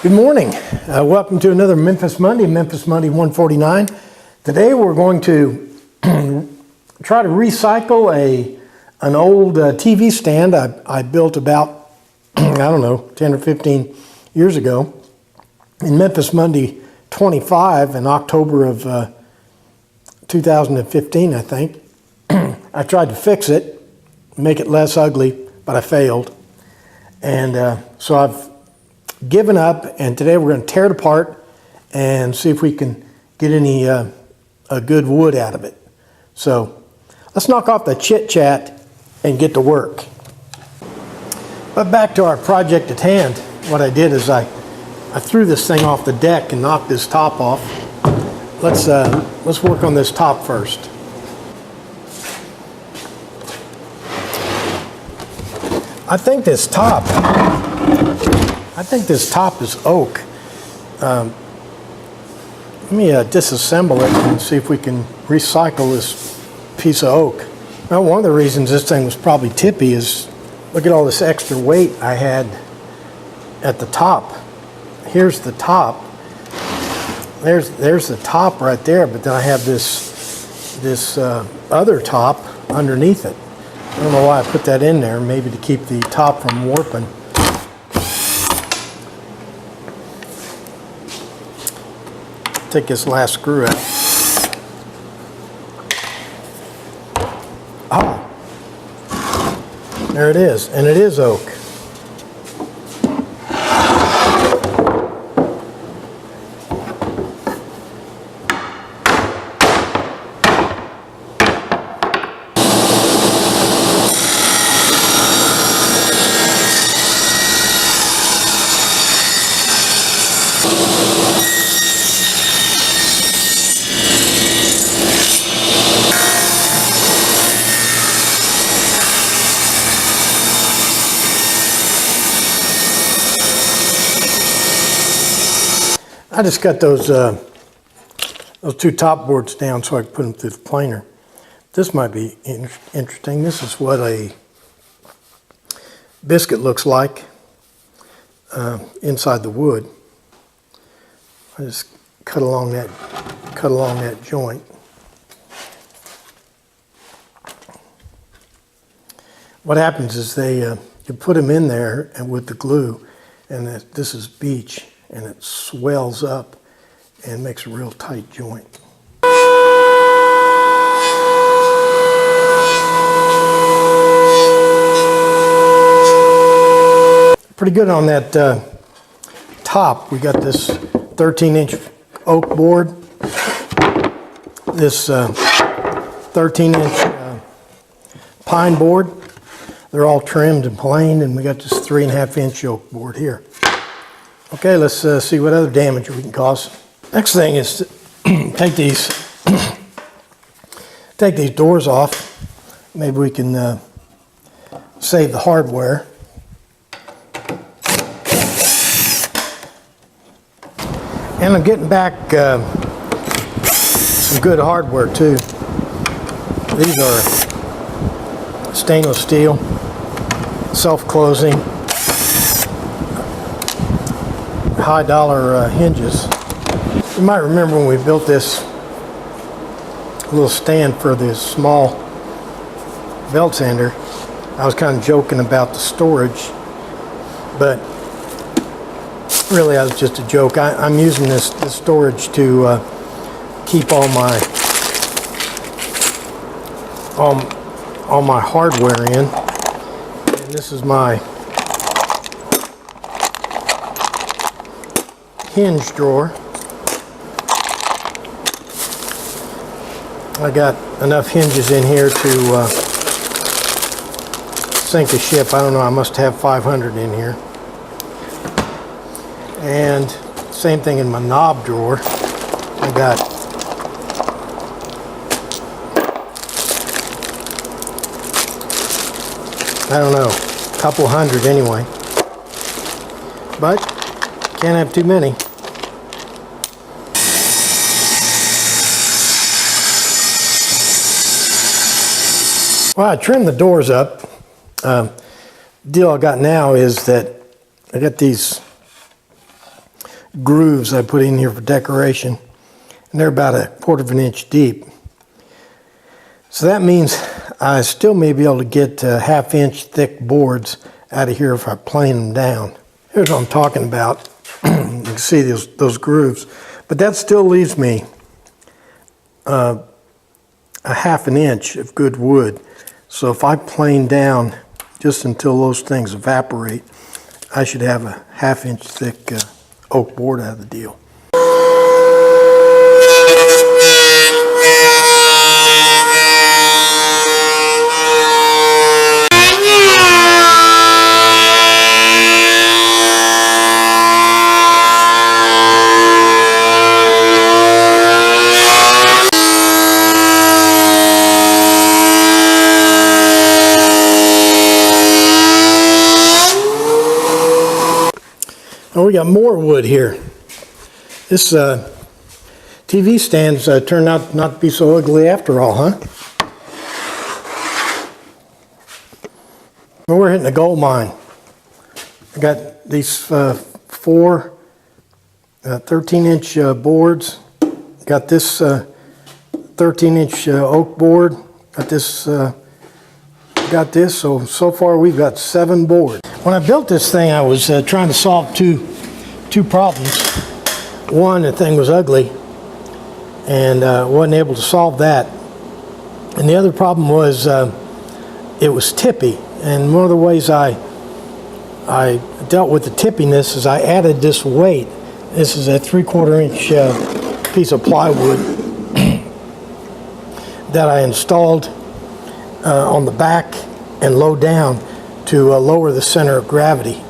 Good morning. Welcome to another Memphis Monday, Memphis Monday 149. Today we're going to try to recycle an old TV stand I built about, I don't know, 10 or 15 years ago. In Memphis Monday 25 in October of 2015, I think. I tried to fix it, make it less ugly, but I failed. And so I've given up, and today we're going to tear it apart and see if we can get any a good wood out of it. So let's knock off the chit chat and get to work. But back to our project at hand. What I did is I threw this thing off the deck and knocked this top off. Let's work on this top first. I think this top is oak. Let me disassemble it and see if we can recycle this piece of oak. Now, one of the reasons this thing was probably tippy is look at all this extra weight I had at the top. Here's the top. There's the top right there, but then I have this other top underneath it. I don't know why I put that in there, maybe to keep the top from warping. Take this last screw out. Ah, there it is, and it is oak. I just got those two top boards down so I can put them through the planer. This might be interesting. This is what a biscuit looks like inside the wood. I just cut along that joint. What happens is you put them in there and with the glue, and this is beech. And it swells up and makes a real tight joint. Pretty good on that top. We got this 13-inch oak board, this 13-inch pine board. They're all trimmed and planed, and we got this 3.5-inch oak board here. Okay, let's see what other damage we can cause. Next thing is to take these doors off. Maybe we can save the hardware. And I'm getting back some good hardware too. These are stainless steel, self-closing, high dollar hinges. You might remember when we built this little stand for this small belt sander, I was kind of joking about the storage, but really that was just a joke. I'm using this storage to keep all my hardware in. And this is my hinge drawer. I got enough hinges in here to sink a ship. I don't know, I must have 500 in here. And same thing in my knob drawer. I got I don't know, a couple hundred anyway. But can't have too many. Well, I trimmed the doors up. Deal I got now is that I got these grooves I put in here for decoration, and they're about 1/4 inch deep. So that means I still may be able to get 1/2 inch thick boards out of here if I plane them down. Here's what I'm talking about. You can see those grooves, but that still leaves me 1/2 inch of good wood. So if I plane down just until those things evaporate, I should have a 1/2 inch thick oak board out of the deal. Oh, we got more wood here. This TV stands turned out not to be so ugly after all, huh? Well, we're hitting a gold mine. I got these 4 13-inch boards. Got this 13-inch oak board. Got this. So far we've got 7 boards. When I built this thing, I was trying to solve two problems. One, the thing was ugly, and wasn't able to solve that. And the other problem was it was tippy. And one of the ways I dealt with the tippiness is I added this weight. This is a 3/4 inch piece of plywood that I installed on the back and low down to lower the center of gravity.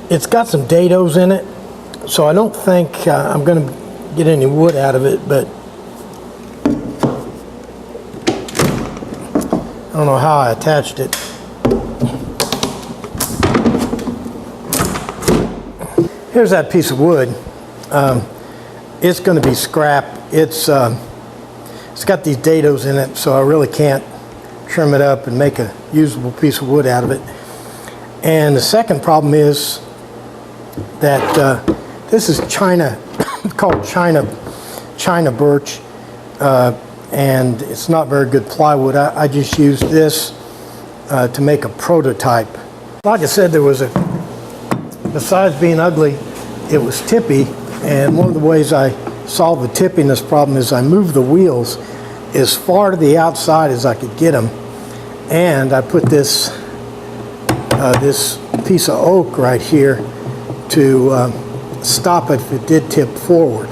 It's got some dados in it, so I don't think I'm going to get any wood out of it, but I don't know how I attached it. Here's that piece of wood. It's going to be scrap. It's got these dados in it, so I really can't trim it up and make a usable piece of wood out of it. And the second problem is that this is China, called China birch, and it's not very good plywood. I just used this to make a prototype. Like I said, besides being ugly, it was tippy, and one of the ways I solved the tippiness problem is I moved the wheels as far to the outside as I could get them, and I put this piece of oak right here to stop it if it did tip forward.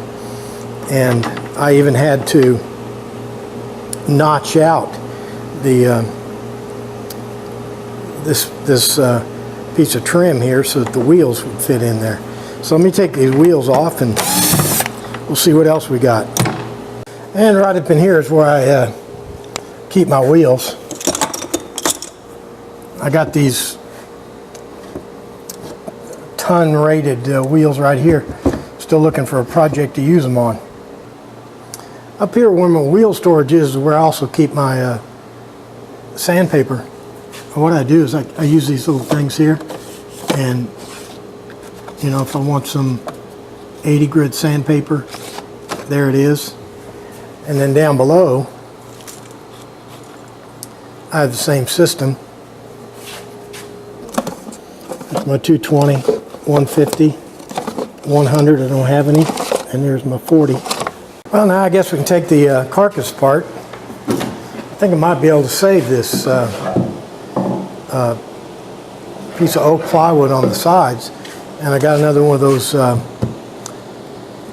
And I even had to notch out this piece of trim here so that the wheels would fit in there. So let me take these wheels off and we'll see what else we got. And right up in here is where I keep my wheels. I got these ton rated wheels right here. Still looking for a project to use them on. Up here where my wheel storage is where I also keep my sandpaper. What I do is I use these little things here, and you know, if I want some 80 grit sandpaper, there it is. And then down below I have the same system. That's my 220, 150, 100, I don't have any, and there's my 40. Well, now I guess we can take the carcass apart. I think I might be able to save this piece of oak plywood on the sides, and I got another one of those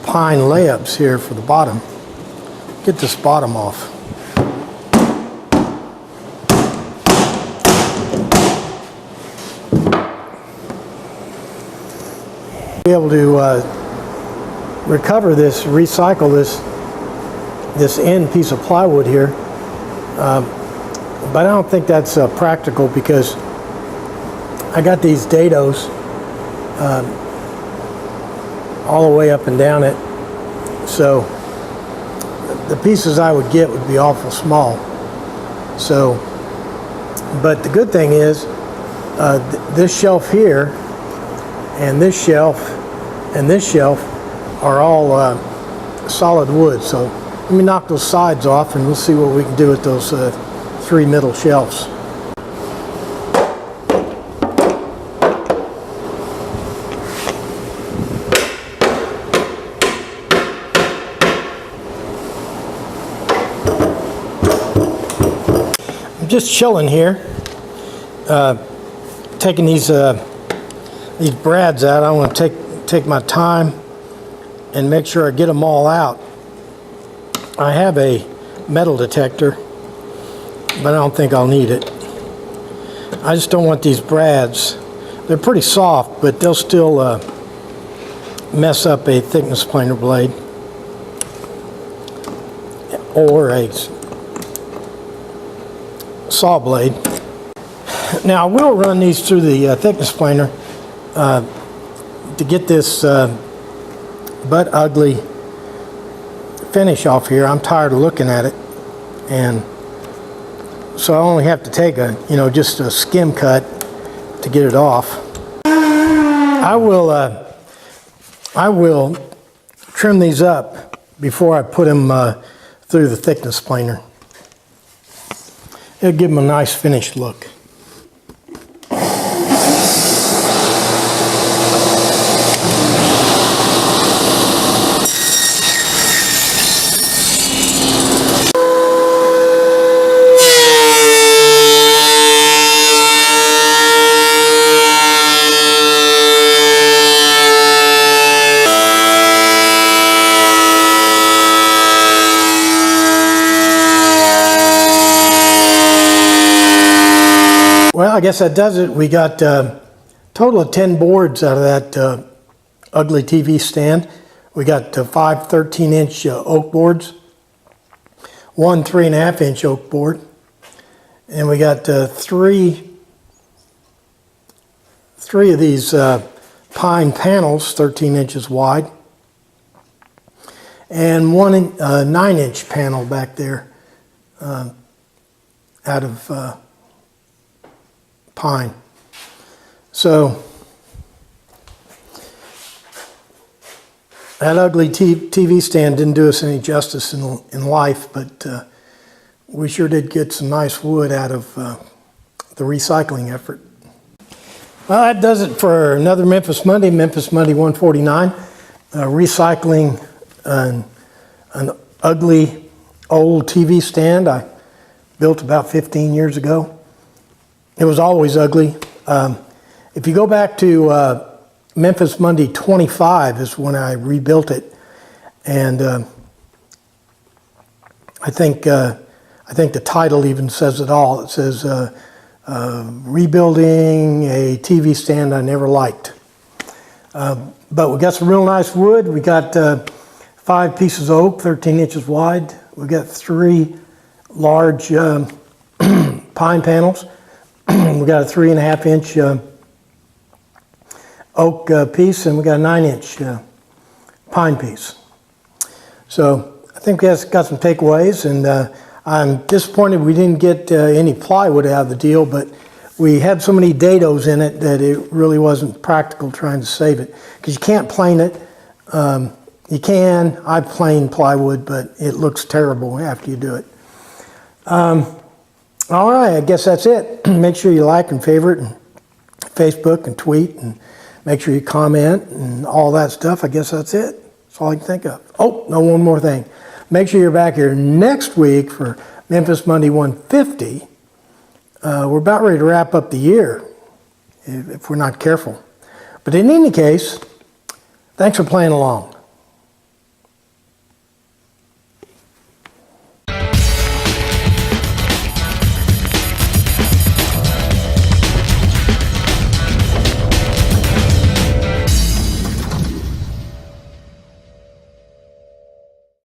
pine layups here for the bottom. Get this bottom off. Be able to recover this, recycle this end piece of plywood here, but I don't think that's practical because I got these dados all the way up and down it, so the pieces I would get would be awful small. So, but the good thing is this shelf here and this shelf and this shelf are all solid wood. So let me knock those sides off and we'll see what we can do with those 3 middle shelves. I'm just chilling here, taking these brads out. I want to take my time and make sure I get them all out. I have a metal detector, but I don't think I'll need it. I just don't want these brads. They're pretty soft, but they'll still mess up a thickness planer blade or a saw blade. Now I will run these through the thickness planer to get this but ugly finish off here. I'm tired of looking at it, and so I only have to take just a skim cut to get it off. I will trim these up before I put them through the thickness planer. It'll give them a nice finished look. Well, I guess that does it. We got a total of 10 boards out of that ugly TV stand. We got 5 13-inch oak boards, 1 3.5-inch oak board, and we got three of these pine panels, 13 inches wide, and 1 9-inch panel back there out of pine. So that ugly TV stand didn't do us any justice in life, but we sure did get some nice wood out of the recycling effort. Well, that does it for another Memphis Monday 149. Recycling an ugly old TV stand I built about 15 years ago. It was always ugly. If you go back to Memphis Monday 25 is when I rebuilt it, and I think the title even says it all. It says rebuilding a TV stand I never liked. But we got some real nice wood. We got 5 pieces of oak, 13 inches wide. We got 3 large pine panels. We got a 3.5-inch oak piece, and we got a 9-inch pine piece. So I think we got some takeaways, and I'm disappointed we didn't get any plywood out of the deal, but we had so many dados in it that it really wasn't practical trying to save it, because you can't plane it. You can. I plane plywood, but it looks terrible after you do it. All right, I guess that's it. Make sure you like and favorite and Facebook and tweet, and make sure you comment and all that stuff. I guess that's it. That's all I can think of. Oh, no, one more thing. Make sure you're back here next week for Memphis Monday 150. We're about ready to wrap up the year if we're not careful. But in any case, thanks for playing along.